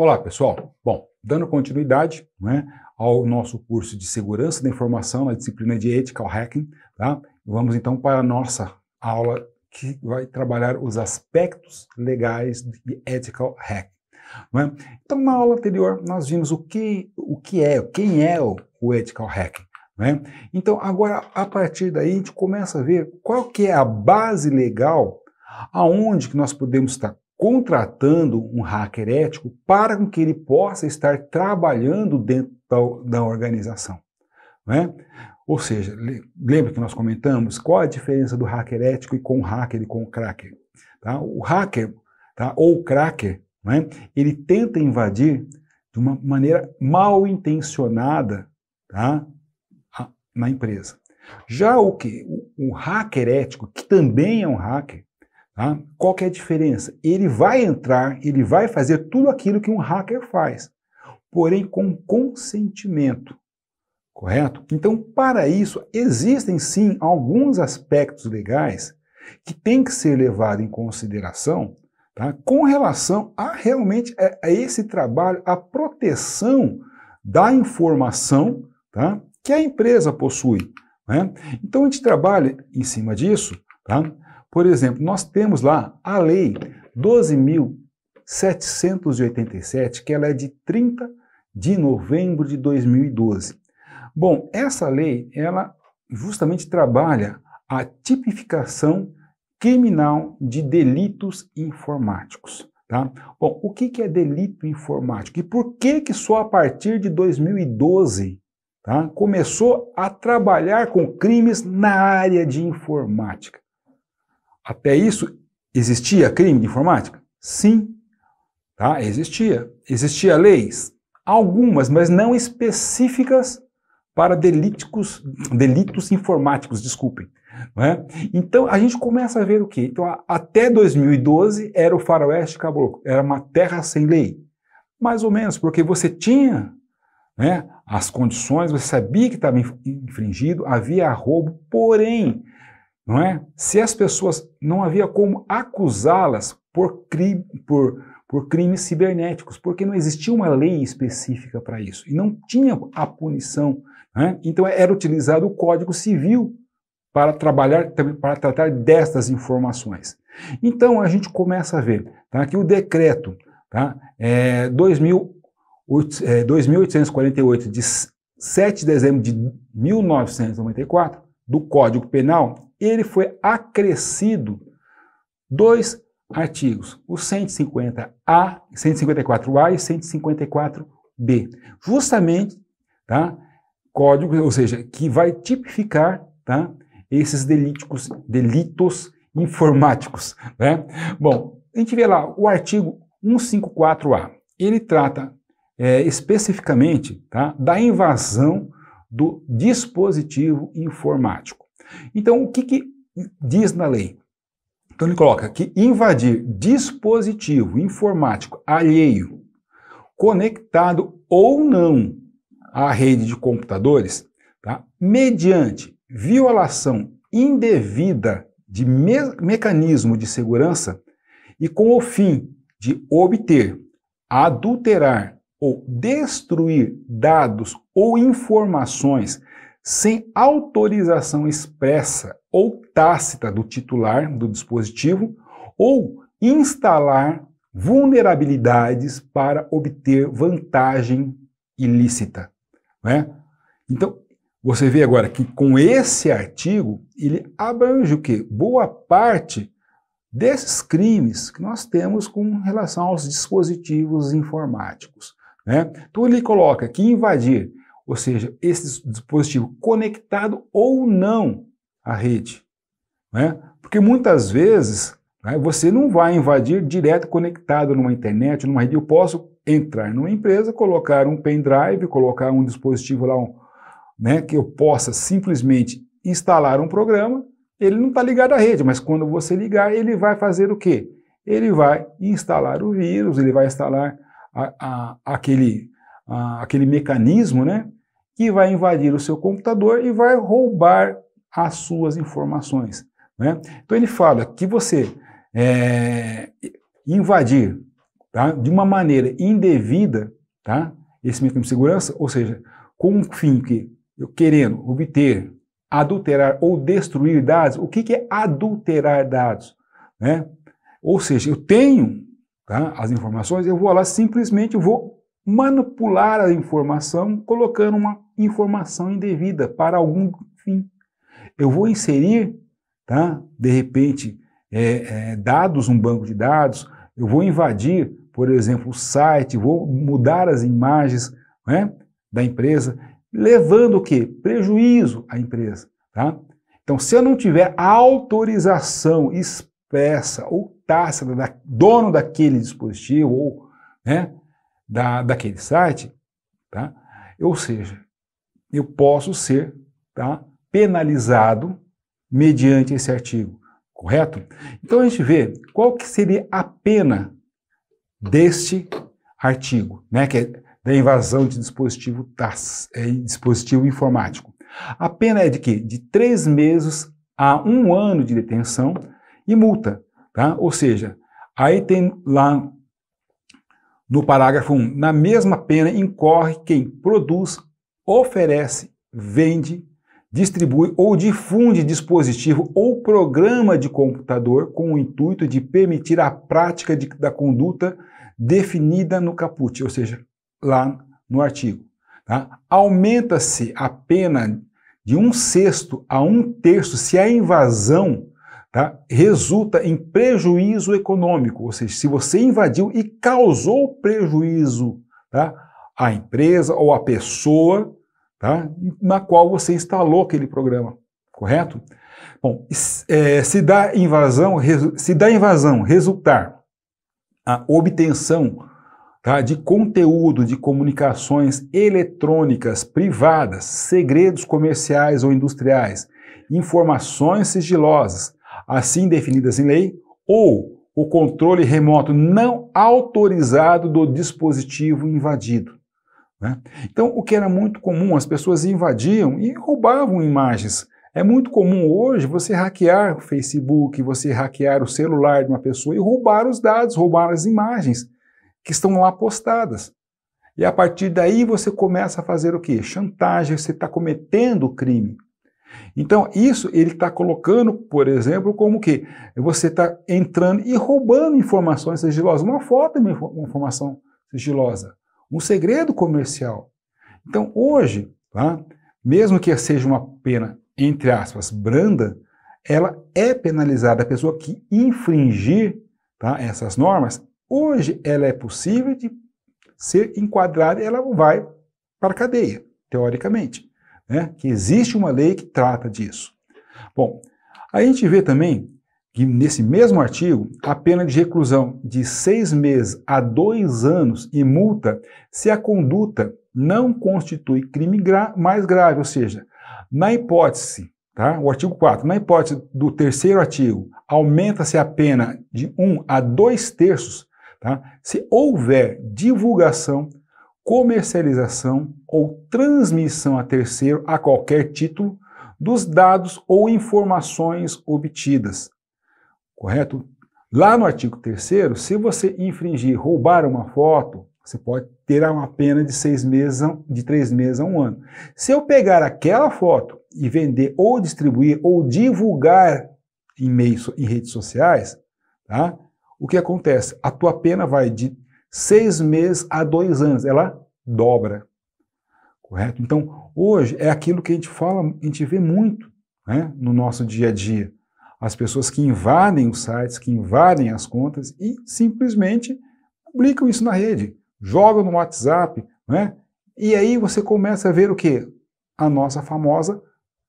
Olá, pessoal. Bom, dando continuidade, né, ao nosso curso de Segurança da Informação na disciplina de Ethical Hacking, tá? Vamos então para a nossa aula que vai trabalhar os aspectos legais de Ethical Hacking. Né? Então, na aula anterior, nós vimos quem é o Ethical Hacking. Né? Então, agora, a partir daí, a gente começa a ver qual que é a base legal aonde que nós podemos estar contratando um hacker ético para que ele possa estar trabalhando dentro da organização. Né? Ou seja, lembra que nós comentamos qual a diferença do hacker ético e com o hacker e com o cracker? Tá? O hacker, tá, ou o cracker, né, ele tenta invadir de uma maneira mal intencionada, tá, na empresa. Já o hacker ético, que também é um hacker, tá, qual que é a diferença? Ele vai entrar, ele vai fazer tudo aquilo que um hacker faz, porém com consentimento. Correto? Então, para isso, existem sim alguns aspectos legais que têm que ser levados em consideração, tá, com relação a realmente a esse trabalho, a proteção da informação, tá, que a empresa possui. Né? Então, a gente trabalha em cima disso. Tá? Por exemplo, nós temos lá a Lei 12.787, que ela é de 30 de novembro de 2012. Bom, essa lei, ela justamente trabalha a tipificação criminal de delitos informáticos. Tá? Bom, o que é delito informático? E por que só a partir de 2012 tá, começou a trabalhar com crimes na área de informática? Até isso, existia crime de informática? Sim, tá? Existia. Existia leis? Algumas, mas não específicas para delitos informáticos, desculpem. Não é? Então, a gente começa a ver o quê? Então, até 2012 era o faroeste caboclo, era uma terra sem lei. Mais ou menos, porque você tinha, né, as condições, você sabia que estava infringido, havia roubo, porém, não é? Se as pessoas, não havia como acusá-las por crimes cibernéticos, porque não existia uma lei específica para isso, e não tinha a punição. Né? Então era utilizado o Código Civil para tratar destas informações. Então a gente começa a ver, tá, que o decreto, tá, 2.848 de 7 de dezembro de 1994, do Código Penal, ele foi acrescido 2 artigos, o 150A, 154A e 154B, justamente, tá, código, ou seja, que vai tipificar, tá, esses delitos informáticos. Né? Bom, a gente vê lá o artigo 154A, ele trata especificamente, tá, da invasão do dispositivo informático. Então, o que diz na lei? Então ele coloca que invadir dispositivo informático alheio, conectado ou não à rede de computadores, tá, mediante violação indevida de mecanismo de segurança e com o fim de obter, adulterar ou destruir dados ou informações sem autorização expressa ou tácita do titular do dispositivo, ou instalar vulnerabilidades para obter vantagem ilícita. Né? Então, você vê agora que com esse artigo, ele abrange o quê? Boa parte desses crimes que nós temos com relação aos dispositivos informáticos. Né? Então ele coloca que invadir, ou seja, esse dispositivo conectado ou não à rede. Né? Porque muitas vezes, né, você não vai invadir direto conectado numa internet, numa rede. Eu posso entrar numa empresa, colocar um pendrive, colocar um dispositivo lá, né, que eu possa simplesmente instalar um programa, ele não está ligado à rede, mas quando você ligar, ele vai fazer o quê? Ele vai instalar o vírus, ele vai instalar aquele mecanismo, né, que vai invadir o seu computador e vai roubar as suas informações. Né? Então ele fala que você invadir tá, de uma maneira indevida, tá, esse mecanismo de segurança, ou seja, com um fim que eu querendo obter, adulterar ou destruir dados. O que é adulterar dados? Né? Ou seja, eu tenho, tá, as informações, eu vou lá simplesmente vou manipular a informação colocando uma informação indevida para algum fim. Eu vou inserir, tá, de repente, dados num banco de dados, eu vou invadir, por exemplo, o site, vou mudar as imagens, né, da empresa, levando o quê? Prejuízo à empresa. Tá? Então, se eu não tiver autorização expressa ou tácita da dono daquele dispositivo ou, né, daquele site, tá? Ou seja, eu posso ser, tá, penalizado mediante esse artigo, correto? Então a gente vê qual que seria a pena deste artigo, né, que é da invasão de dispositivo, dispositivo informático. A pena é de quê? De 3 meses a 1 ano de detenção e multa, tá? Ou seja, aí tem lá no parágrafo 1, na mesma pena incorre quem produz, oferece, vende, distribui ou difunde dispositivo ou programa de computador com o intuito de permitir a prática da conduta definida no caput, ou seja, lá no artigo. Tá? Aumenta-se a pena de 1/6 a 1/3 se a invasão, tá, resulta em prejuízo econômico, ou seja, se você invadiu e causou prejuízo, tá, à empresa ou à pessoa, tá, na qual você instalou aquele programa, correto? Bom, se da invasão resultar a obtenção, tá, de conteúdo de comunicações eletrônicas privadas, segredos comerciais ou industriais, informações sigilosas, assim definidas em lei, ou o controle remoto não autorizado do dispositivo invadido. Né? Então, o que era muito comum, as pessoas invadiam e roubavam imagens. É muito comum hoje você hackear o Facebook, você hackear o celular de uma pessoa e roubar os dados, roubar as imagens que estão lá postadas. E a partir daí você começa a fazer o quê? Chantagem, você está cometendo crime. Então isso ele está colocando, por exemplo, como que você está entrando e roubando informações sigilosas. Uma foto é uma informação sigilosa, um segredo comercial. Então hoje, tá, mesmo que seja uma pena, entre aspas, branda, ela é penalizada. A pessoa que infringir, tá, essas normas, hoje ela é possível de ser enquadrada e ela vai para a cadeia, teoricamente, né? Que existe uma lei que trata disso. Bom, a gente vê também que nesse mesmo artigo a pena de reclusão de 6 meses a 2 anos e multa se a conduta não constitui crime mais grave, ou seja, na hipótese, tá? O artigo 4, na hipótese do terceiro artigo, aumenta-se a pena de 1 a 2/3, tá? Se houver divulgação, comercialização ou transmissão a terceiro a qualquer título dos dados ou informações obtidas. Correto? Lá no artigo 3º, se você infringir, roubar uma foto, você pode ter uma pena de 6 meses, de 3 meses a 1 ano. Se eu pegar aquela foto e vender ou distribuir ou divulgar em redes sociais, tá? O que acontece? A tua pena vai de 6 meses a 2 anos, ela dobra, correto? Então, hoje é aquilo que a gente fala, a gente vê muito, né, no nosso dia a dia. As pessoas que invadem os sites, que invadem as contas e simplesmente publicam isso na rede, jogam no WhatsApp, né? E aí você começa a ver o quê? A nossa famosa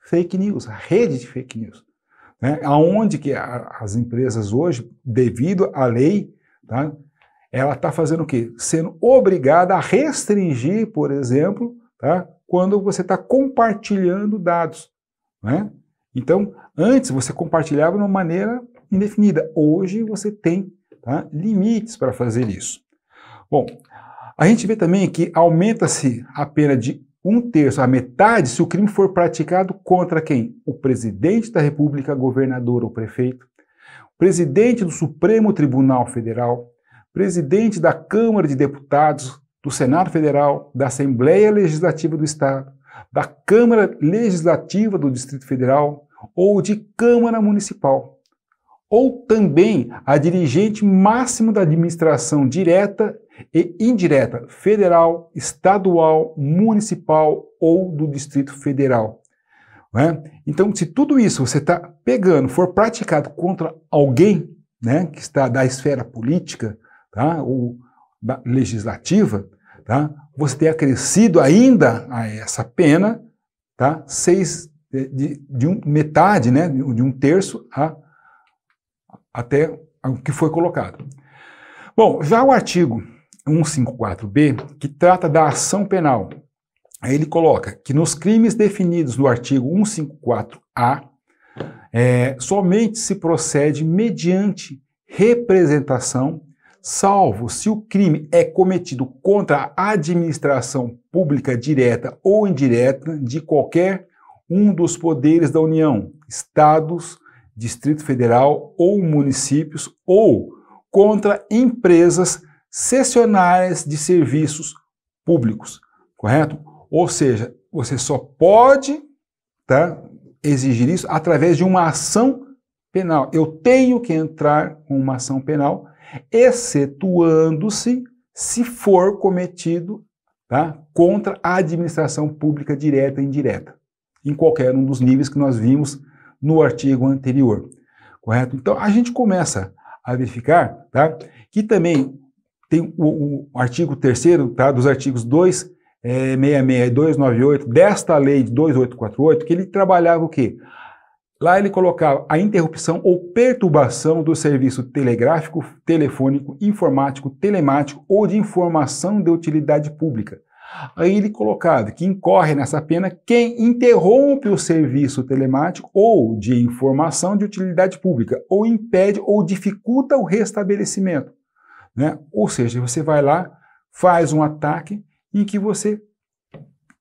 fake news, a rede de fake news. Né? Aonde que as empresas hoje, devido à lei, tá, ela está fazendo o quê? Sendo obrigada a restringir, por exemplo, tá, quando você está compartilhando dados. Né? Então, antes você compartilhava de uma maneira indefinida. Hoje você tem, tá, limites para fazer isso. Bom, a gente vê também que aumenta-se a pena de 1/3, a metade, se o crime for praticado contra quem? O presidente da República, governador ou prefeito, presidente do Supremo Tribunal Federal, presidente da Câmara de Deputados, do Senado Federal, da Assembleia Legislativa do Estado, da Câmara Legislativa do Distrito Federal ou de Câmara Municipal, ou também a dirigente máximo da administração direta e indireta federal, estadual, municipal ou do Distrito Federal. Né? Então, se tudo isso você está pegando, for praticado contra alguém, né, que está da esfera política, tá, ou legislativa, tá, você tem acrescido ainda a essa pena, tá, metade, né, de um terço até o que foi colocado. Bom, já o artigo 154b, que trata da ação penal, aí ele coloca que nos crimes definidos no artigo 154A, somente se procede mediante representação, salvo se o crime é cometido contra a administração pública direta ou indireta de qualquer um dos poderes da União, estados, Distrito Federal ou municípios, ou contra empresas cessionárias de serviços públicos, correto? Ou seja, você só pode, tá, exigir isso através de uma ação penal. Eu tenho que entrar com uma ação penal, excetuando-se se for cometido, tá, contra a administração pública direta e indireta, em qualquer um dos níveis que nós vimos no artigo anterior, correto? Então, a gente começa a verificar, tá, que também tem o artigo 3º, tá, dos artigos 266 e 298 desta lei de 2848, que ele trabalhava o quê? Lá ele colocava a interrupção ou perturbação do serviço telegráfico, telefônico, informático, telemático ou de informação de utilidade pública. Aí ele colocava que incorre nessa pena quem interrompe o serviço telemático ou de informação de utilidade pública, ou impede ou dificulta o restabelecimento, né? Ou seja, você vai lá, faz um ataque em que você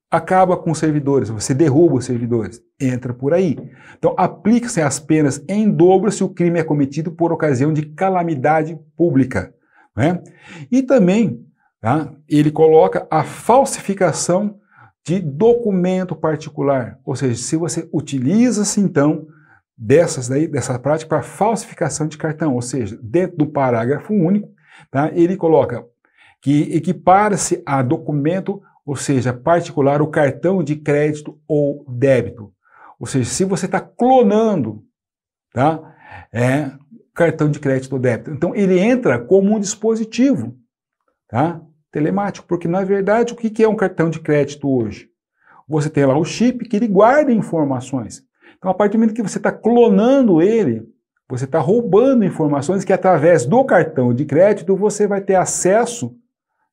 acaba com os servidores, você derruba os servidores, entra por aí. Então, aplica-se as penas em dobro se o crime é cometido por ocasião de calamidade pública, né? E também, tá, ele coloca a falsificação de documento particular, ou seja, se você utiliza-se então dessa prática para falsificação de cartão, ou seja, dentro do parágrafo único, tá, ele coloca que equipara-se a documento, ou seja, particular, o cartão de crédito ou débito. Ou seja, se você está clonando, tá, cartão de crédito ou débito, então ele entra como um dispositivo, tá, telemático, porque na verdade o que é um cartão de crédito hoje? Você tem lá o chip que ele guarda informações. Então a partir do momento que você está clonando ele, você está roubando informações que através do cartão de crédito você vai ter acesso,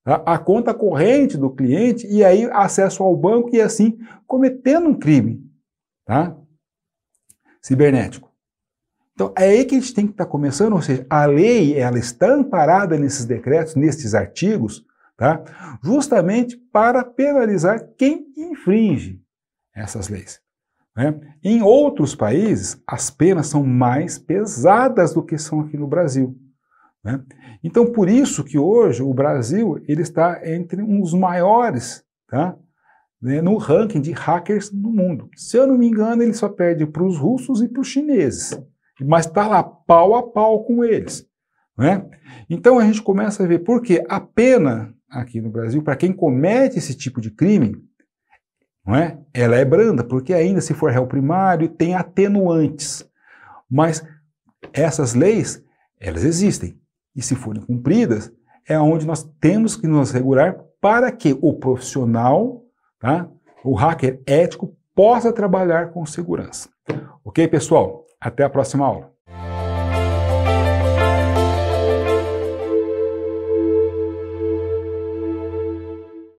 tá, à conta corrente do cliente e aí acesso ao banco e assim cometendo um crime, tá, cibernético. Então é aí que a gente tem que estar começando, ou seja, a lei ela está amparada nesses decretos, nesses artigos, tá, justamente para penalizar quem infringe essas leis, né? Em outros países, as penas são mais pesadas do que são aqui no Brasil, né? Então, por isso que hoje o Brasil ele está entre uns maiores, tá, né, no ranking de hackers do mundo. Se eu não me engano, ele só perde para os russos e para os chineses, mas está lá pau a pau com eles, né? Então, a gente começa a ver por que a pena aqui no Brasil, para quem comete esse tipo de crime, não é? Ela é branda, porque ainda se for réu primário, tem atenuantes. Mas essas leis, elas existem. E se forem cumpridas, é onde nós temos que nos regular para que o profissional, tá, o hacker ético, possa trabalhar com segurança. Ok, pessoal? Até a próxima aula.